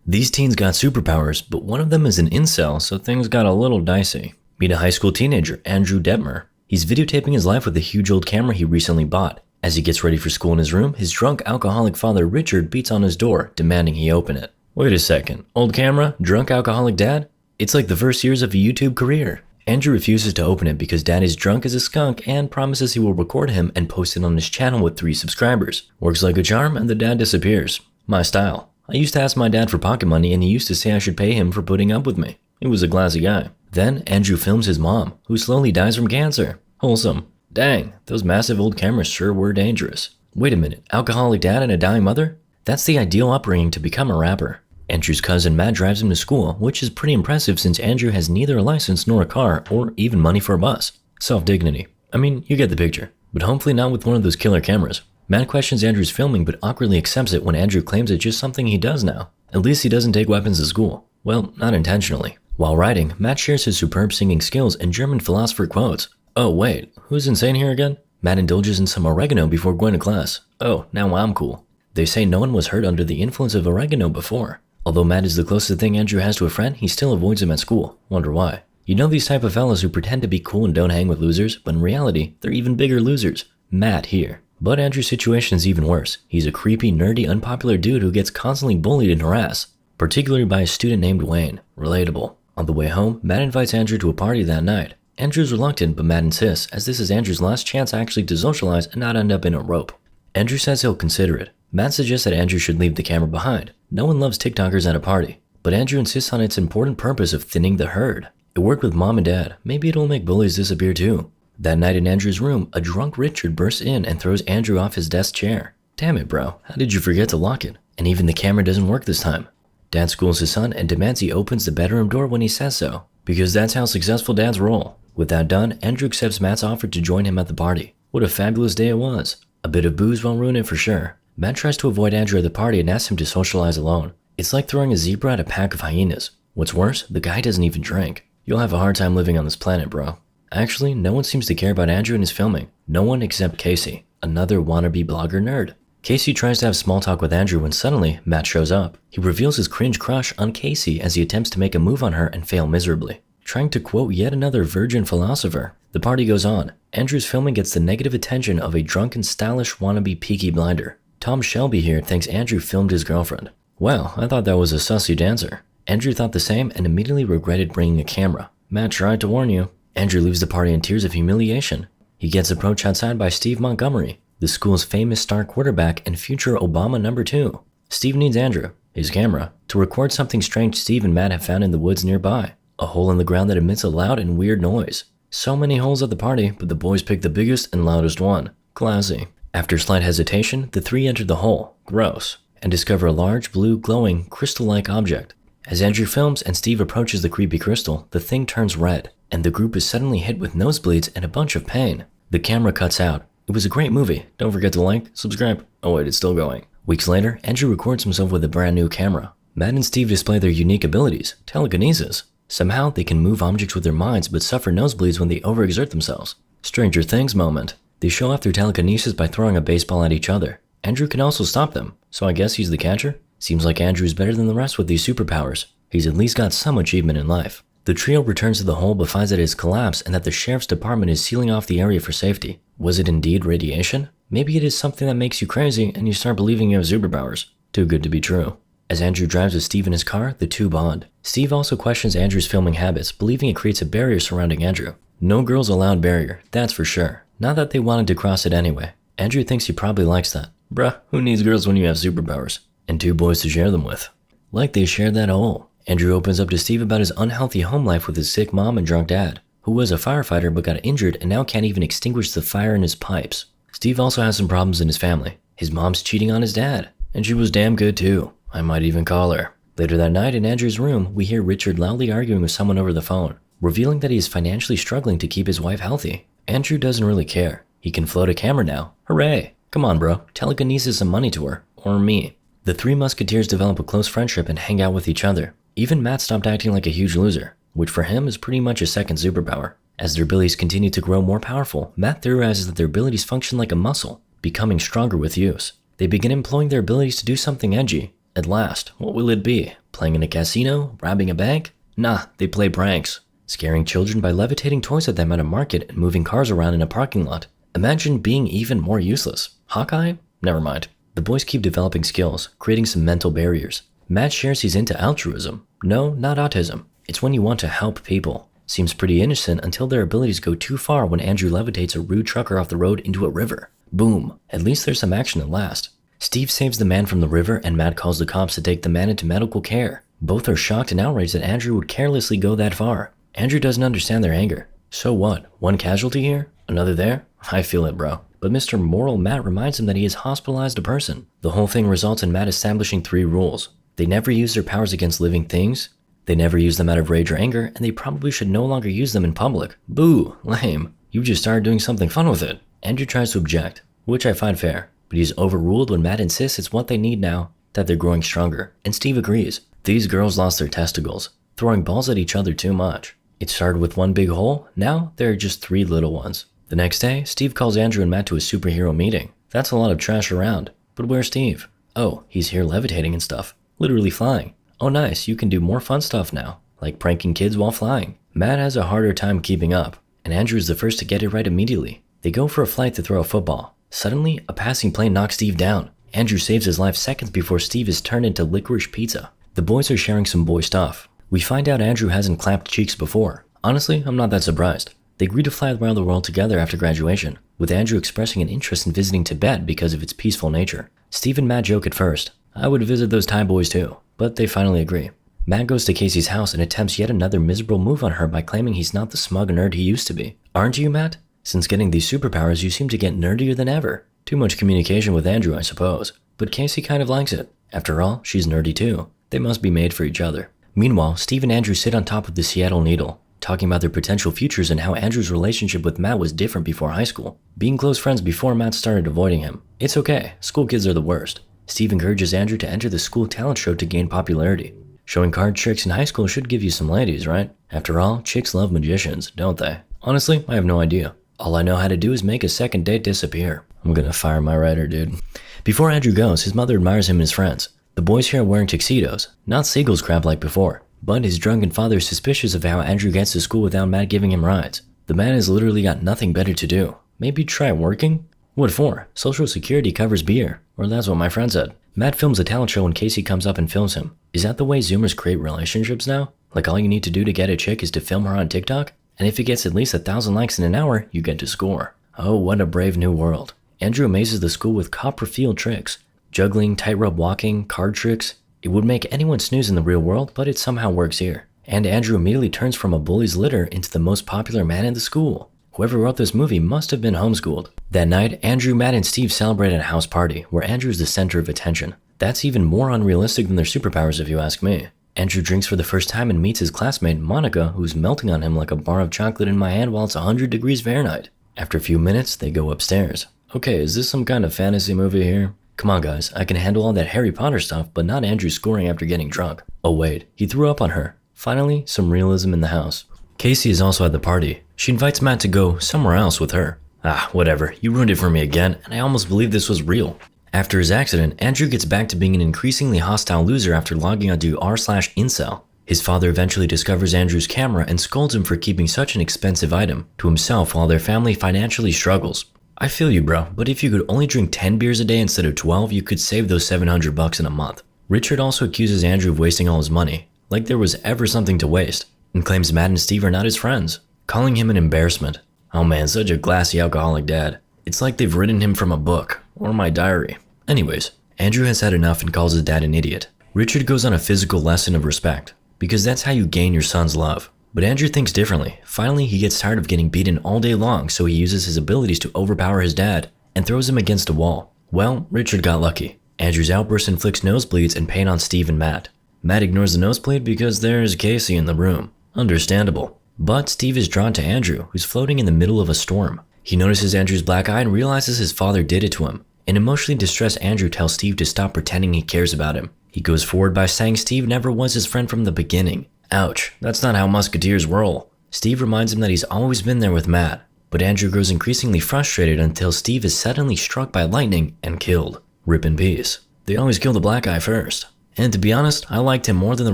These teens got superpowers, but one of them is an incel, so things got a little dicey. Meet a high school teenager, Andrew Detmer. He's videotaping his life with a huge old camera he recently bought. As he gets ready for school in his room, his drunk alcoholic father Richard beats on his door, demanding he open it. Wait a second, old camera? Drunk alcoholic dad? It's like the first years of a YouTube career. Andrew refuses to open it because dad is drunk as a skunk and promises he will record him and post it on his channel with 3 subscribers. Works like a charm and the dad disappears. My style. I used to ask my dad for pocket money and he used to say I should pay him for putting up with me. He was a classy guy. Then Andrew films his mom, who slowly dies from cancer. Wholesome. Dang, those massive old cameras sure were dangerous. Wait a minute, alcoholic dad and a dying mother? That's the ideal upbringing to become a rapper. Andrew's cousin Matt drives him to school, which is pretty impressive since Andrew has neither a license nor a car or even money for a bus. Self-dignity. I mean, you get the picture. But hopefully not with one of those killer cameras. Matt questions Andrew's filming but awkwardly accepts it when Andrew claims it's just something he does now. At least he doesn't take weapons to school. Well, not intentionally. While writing, Matt shares his superb singing skills and German philosopher quotes. Oh wait, who's insane here again? Matt indulges in some oregano before going to class. Oh, now I'm cool. They say no one was hurt under the influence of oregano before. Although Matt is the closest thing Andrew has to a friend, he still avoids him at school. Wonder why. You know these type of fellas who pretend to be cool and don't hang with losers, but in reality, they're even bigger losers. Matt here. But Andrew's situation is even worse. He's a creepy, nerdy, unpopular dude who gets constantly bullied and harassed, particularly by a student named Wayne. Relatable. On the way home, Matt invites Andrew to a party that night. Andrew's reluctant, but Matt insists, as this is Andrew's last chance actually to socialize and not end up in a rope. Andrew says he'll consider it. Matt suggests that Andrew should leave the camera behind. No one loves TikTokers at a party, but Andrew insists on its important purpose of thinning the herd. It worked with mom and dad. Maybe it'll make bullies disappear too. That night in Andrew's room, a drunk Richard bursts in and throws Andrew off his desk chair. Damn it, bro. How did you forget to lock it? And even the camera doesn't work this time. Dad schools his son and demands he opens the bedroom door when he says so, because that's how successful dads roll. With that done, Andrew accepts Matt's offer to join him at the party. What a fabulous day it was. A bit of booze won't ruin it for sure. Matt tries to avoid Andrew at the party and asks him to socialize alone. It's like throwing a zebra at a pack of hyenas. What's worse, the guy doesn't even drink. You'll have a hard time living on this planet, bro. Actually, no one seems to care about Andrew and his filming. No one except Casey, another wannabe blogger nerd. Casey tries to have small talk with Andrew when suddenly Matt shows up. He reveals his cringe crush on Casey as he attempts to make a move on her and fail miserably, trying to quote yet another virgin philosopher. The party goes on. Andrew's filming gets the negative attention of a drunken, stylish wannabe Peaky Blinder. Tom Shelby here thinks Andrew filmed his girlfriend. Well, I thought that was a sussy dancer. Andrew thought the same and immediately regretted bringing a camera. Matt tried to warn you. Andrew leaves the party in tears of humiliation. He gets approached outside by Steve Montgomery, the school's famous star quarterback and future Obama #2. Steve needs Andrew, his camera, to record something strange Steve and Matt have found in the woods nearby. A hole in the ground that emits a loud and weird noise. So many holes at the party, but the boys pick the biggest and loudest one. Classy. After slight hesitation, the 3 enter the hole, gross, and discover a large, blue, glowing, crystal-like object. As Andrew films and Steve approaches the creepy crystal, the thing turns red, and the group is suddenly hit with nosebleeds and a bunch of pain. The camera cuts out. It was a great movie. Don't forget to like, subscribe. Oh wait, it's still going. Weeks later, Andrew records himself with a brand new camera. Matt and Steve display their unique abilities, telekinesis. Somehow, they can move objects with their minds but suffer nosebleeds when they overexert themselves. Stranger Things moment. They show off their telekinesis by throwing a baseball at each other. Andrew can also stop them, so I guess he's the catcher? Seems like Andrew's better than the rest with these superpowers. He's at least got some achievement in life. The trio returns to the hole but finds that it has collapsed and that the sheriff's department is sealing off the area for safety. Was it indeed radiation? Maybe it is something that makes you crazy and you start believing you have superpowers. Too good to be true. As Andrew drives with Steve in his car, the two bond. Steve also questions Andrew's filming habits, believing it creates a barrier surrounding Andrew. No girls allowed barrier, that's for sure. Not that they wanted to cross it anyway. Andrew thinks he probably likes that. Bruh, who needs girls when you have superpowers? And 2 boys to share them with. Like they shared that hole. Andrew opens up to Steve about his unhealthy home life with his sick mom and drunk dad, who was a firefighter but got injured and now can't even extinguish the fire in his pipes. Steve also has some problems in his family. His mom's cheating on his dad, and she was damn good too. I might even call her. Later that night in Andrew's room, we hear Richard loudly arguing with someone over the phone, revealing that he is financially struggling to keep his wife healthy. Andrew doesn't really care. He can float a camera now. Hooray! Come on, bro. Telekinesis some money to her. Or me. The 3 musketeers develop a close friendship and hang out with each other. Even Matt stopped acting like a huge loser, which for him is pretty much a second superpower. As their abilities continue to grow more powerful, Matt theorizes that their abilities function like a muscle, becoming stronger with use. They begin employing their abilities to do something edgy, At last, what will it be? Playing in a casino? Robbing a bank? Nah, they play pranks. Scaring children by levitating toys at them at a market and moving cars around in a parking lot. Imagine being even more useless. Hawkeye? Never mind. The boys keep developing skills, creating some mental barriers. Matt shares he's into altruism. No, not autism. It's when you want to help people. Seems pretty innocent until their abilities go too far when Andrew levitates a rude trucker off the road into a river. Boom. At least there's some action at last. Steve saves the man from the river and Matt calls the cops to take the man into medical care. Both are shocked and outraged that Andrew would carelessly go that far. Andrew doesn't understand their anger. So what? One casualty here? Another there? I feel it, bro. But Mr. Moral Matt reminds him that he has hospitalized a person. The whole thing results in Matt establishing 3 rules. They never use their powers against living things, they never use them out of rage or anger, and they probably should no longer use them in public. Boo, lame. You just started doing something fun with it. Andrew tries to object, which I find fair, but he's overruled when Matt insists it's what they need now, that they're growing stronger, and Steve agrees. These girls lost their testicles, throwing balls at each other too much. It started with one big hole, now there are just 3 little ones. The next day, Steve calls Andrew and Matt to a superhero meeting. That's a lot of trash around. But where's Steve? Oh, he's here levitating and stuff. Literally flying. Oh nice, you can do more fun stuff now, like pranking kids while flying. Matt has a harder time keeping up, and Andrew is the first to get it right immediately. They go for a flight to throw a football. Suddenly, a passing plane knocks Steve down. Andrew saves his life seconds before Steve is turned into licorice pizza. The boys are sharing some boy stuff. We find out Andrew hasn't clapped cheeks before. Honestly, I'm not that surprised. They agree to fly around the world together after graduation, with Andrew expressing an interest in visiting Tibet because of its peaceful nature. Steve and Matt joke at first. I would visit those Thai boys too, but they finally agree. Matt goes to Casey's house and attempts yet another miserable move on her by claiming he's not the smug nerd he used to be. Aren't you, Matt? Since getting these superpowers, you seem to get nerdier than ever. Too much communication with Andrew, I suppose. But Casey kind of likes it. After all, she's nerdy too. They must be made for each other. Meanwhile, Steve and Andrew sit on top of the Seattle Needle, talking about their potential futures and how Andrew's relationship with Matt was different before high school, being close friends before Matt started avoiding him. It's okay, school kids are the worst. Steve encourages Andrew to enter the school talent show to gain popularity. Showing card tricks in high school should give you some ladies, right? After all, chicks love magicians, don't they? Honestly, I have no idea. All I know how to do is make a second date disappear. I'm gonna fire my writer, dude. Before Andrew goes, his mother admires him and his friends. The boys here are wearing tuxedos, not seagulls crab like before. But his drunken father is suspicious of how Andrew gets to school without Matt giving him rides. The man has literally got nothing better to do. Maybe try working? What for? Social Security covers beer. Or that's what my friend said. Matt films a talent show when Casey comes up and films him. Is that the way Zoomers create relationships now? Like all you need to do to get a chick is to film her on TikTok? And if it gets at least 1,000 likes in an hour, you get to score. Oh, what a brave new world. Andrew amazes the school with Copperfield tricks. Juggling, tightrope walking, card tricks. It would make anyone snooze in the real world, but it somehow works here. And Andrew immediately turns from a bully's litter into the most popular man in the school. Whoever wrote this movie must have been homeschooled. That night, Andrew, Matt, and Steve celebrate at a house party, where Andrew is the center of attention. That's even more unrealistic than their superpowers if you ask me. Andrew drinks for the first time and meets his classmate, Monica, who's melting on him like a bar of chocolate in my hand while it's 100 degrees Fahrenheit. After a few minutes, they go upstairs. Okay, is this some kind of fantasy movie here? Come on guys, I can handle all that Harry Potter stuff, but not Andrew scoring after getting drunk. Oh wait, he threw up on her. Finally, some realism in the house. Casey is also at the party. She invites Matt to go somewhere else with her. Ah, whatever, you ruined it for me again, and I almost believed this was real. After his accident, Andrew gets back to being an increasingly hostile loser after logging onto r/incel. His father eventually discovers Andrew's camera and scolds him for keeping such an expensive item to himself while their family financially struggles. I feel you, bro, but if you could only drink 10 beers a day instead of 12, you could save those $700 in a month. Richard also accuses Andrew of wasting all his money, like there was ever something to waste, and claims Matt and Steve are not his friends, calling him an embarrassment. Oh man, such a glassy alcoholic dad. It's like they've written him from a book, or my diary. Anyways, Andrew has had enough and calls his dad an idiot. Richard goes on a physical lesson of respect, because that's how you gain your son's love. But Andrew thinks differently. Finally, he gets tired of getting beaten all day long, so he uses his abilities to overpower his dad and throws him against a wall. Well, Richard got lucky. Andrew's outburst inflicts nosebleeds and pain on Steve and Matt. Matt ignores the nosebleed because there's Casey in the room. Understandable. But Steve is drawn to Andrew, who's floating in the middle of a storm. He notices Andrew's black eye and realizes his father did it to him. An emotionally distressed Andrew tells Steve to stop pretending he cares about him. He goes forward by saying Steve never was his friend from the beginning. Ouch, that's not how musketeers roll. Steve reminds him that he's always been there with Matt, but Andrew grows increasingly frustrated until Steve is suddenly struck by lightning and killed. Rip in peace. They always kill the black guy first. And to be honest, I liked him more than the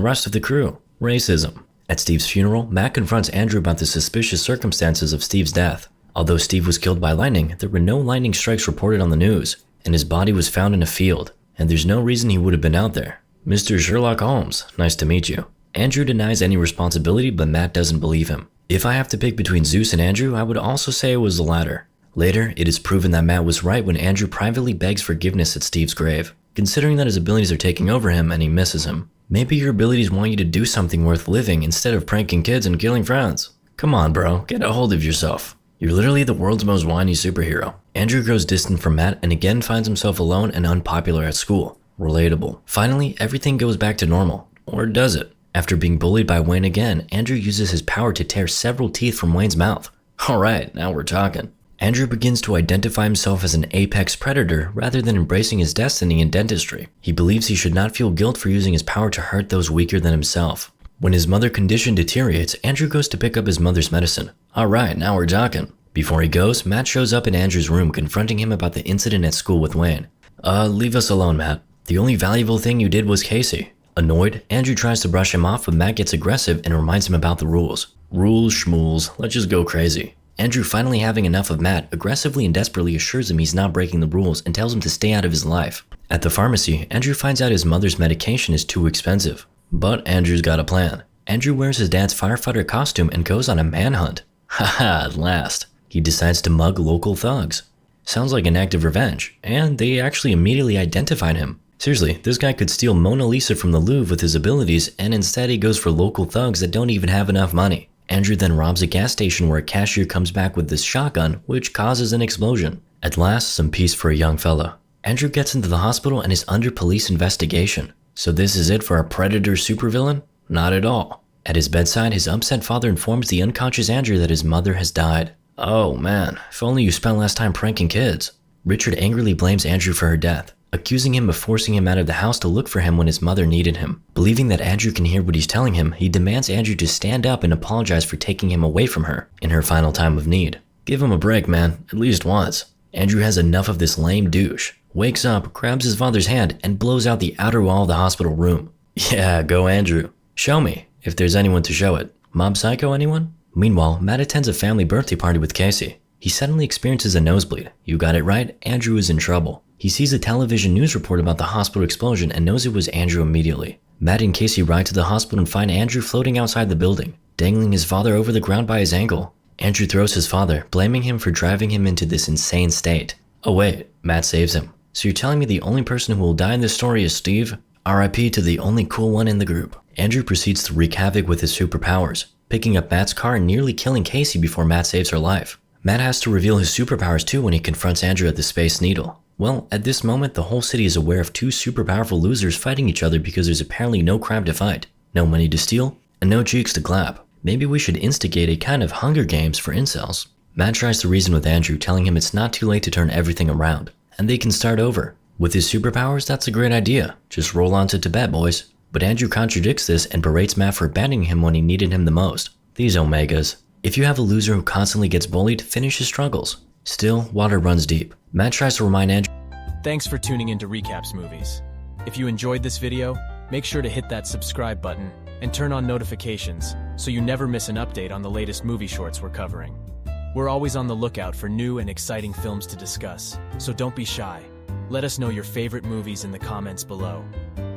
rest of the crew. Racism. At Steve's funeral, Matt confronts Andrew about the suspicious circumstances of Steve's death. Although Steve was killed by lightning, there were no lightning strikes reported on the news, and his body was found in a field, and there's no reason he would have been out there. Mr. Sherlock Holmes, nice to meet you. Andrew denies any responsibility, but Matt doesn't believe him. If I have to pick between Zeus and Andrew, I would also say it was the latter. Later, it is proven that Matt was right when Andrew privately begs forgiveness at Steve's grave, considering that his abilities are taking over him and he misses him. Maybe your abilities want you to do something worth living instead of pranking kids and killing friends. Come on, bro, get a hold of yourself. You're literally the world's most whiny superhero. Andrew grows distant from Matt and again finds himself alone and unpopular at school. Relatable. Finally, everything goes back to normal. Or does it? After being bullied by Wayne again, Andrew uses his power to tear several teeth from Wayne's mouth. Alright, now we're talking. Andrew begins to identify himself as an apex predator rather than embracing his destiny in dentistry. He believes he should not feel guilt for using his power to hurt those weaker than himself. When his mother's condition deteriorates, Andrew goes to pick up his mother's medicine. Alright, now we're talking. Before he goes, Matt shows up in Andrew's room confronting him about the incident at school with Wayne. Leave us alone, Matt. The only valuable thing you did was Casey. Annoyed, Andrew tries to brush him off, but Matt gets aggressive and reminds him about the rules. Rules, schmools, let's just go crazy. Andrew, finally having enough of Matt, aggressively and desperately assures him he's not breaking the rules and tells him to stay out of his life. At the pharmacy, Andrew finds out his mother's medication is too expensive. But Andrew's got a plan. Andrew wears his dad's firefighter costume and goes on a manhunt. Haha, at last. He decides to mug local thugs. Sounds like an act of revenge, and they actually immediately identified him. Seriously, this guy could steal Mona Lisa from the Louvre with his abilities, and instead he goes for local thugs that don't even have enough money. Andrew then robs a gas station where a cashier comes back with this shotgun, which causes an explosion. At last, some peace for a young fella. Andrew gets into the hospital and is under police investigation. So this is it for a predator supervillain? Not at all. At his bedside, his upset father informs the unconscious Andrew that his mother has died. Oh man, if only you spent less time pranking kids. Richard angrily blames Andrew for her death, accusing him of forcing him out of the house to look for him when his mother needed him. Believing that Andrew can hear what he's telling him, he demands Andrew to stand up and apologize for taking him away from her in her final time of need. Give him a break, man, at least once. Andrew has enough of this lame douche, wakes up, grabs his father's hand, and blows out the outer wall of the hospital room. Yeah, go Andrew. Show me, if there's anyone to show it. Mob Psycho, anyone? Meanwhile, Matt attends a family birthday party with Casey. He suddenly experiences a nosebleed. You got it right, Andrew is in trouble. He sees a television news report about the hospital explosion and knows it was Andrew immediately. Matt and Casey ride to the hospital and find Andrew floating outside the building, dangling his father over the ground by his ankle. Andrew throws his father, blaming him for driving him into this insane state. Oh wait, Matt saves him. So you're telling me the only person who will die in this story is Steve? RIP to the only cool one in the group. Andrew proceeds to wreak havoc with his superpowers, picking up Matt's car and nearly killing Casey before Matt saves her life. Matt has to reveal his superpowers too when he confronts Andrew at the Space Needle. Well, at this moment, the whole city is aware of two super powerful losers fighting each other because there's apparently no crime to fight, no money to steal, and no cheeks to clap. Maybe we should instigate a kind of Hunger Games for incels. Matt tries to reason with Andrew, telling him it's not too late to turn everything around, and they can start over. With his superpowers, that's a great idea. Just roll on to Tibet, boys. But Andrew contradicts this and berates Matt for abandoning him when he needed him the most. These Omegas. If you have a loser who constantly gets bullied, finish his struggles. Still, water runs deep. Matt tries to remind Andrew. Thanks for tuning into Recaps Movies. If you enjoyed this video, make sure to hit that subscribe button and turn on notifications so you never miss an update on the latest movie shorts we're covering. We're always on the lookout for new and exciting films to discuss, so don't be shy. Let us know your favorite movies in the comments below.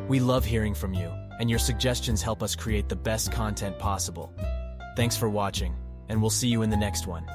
We love hearing from you, and your suggestions help us create the best content possible. Thanks for watching, and we'll see you in the next one.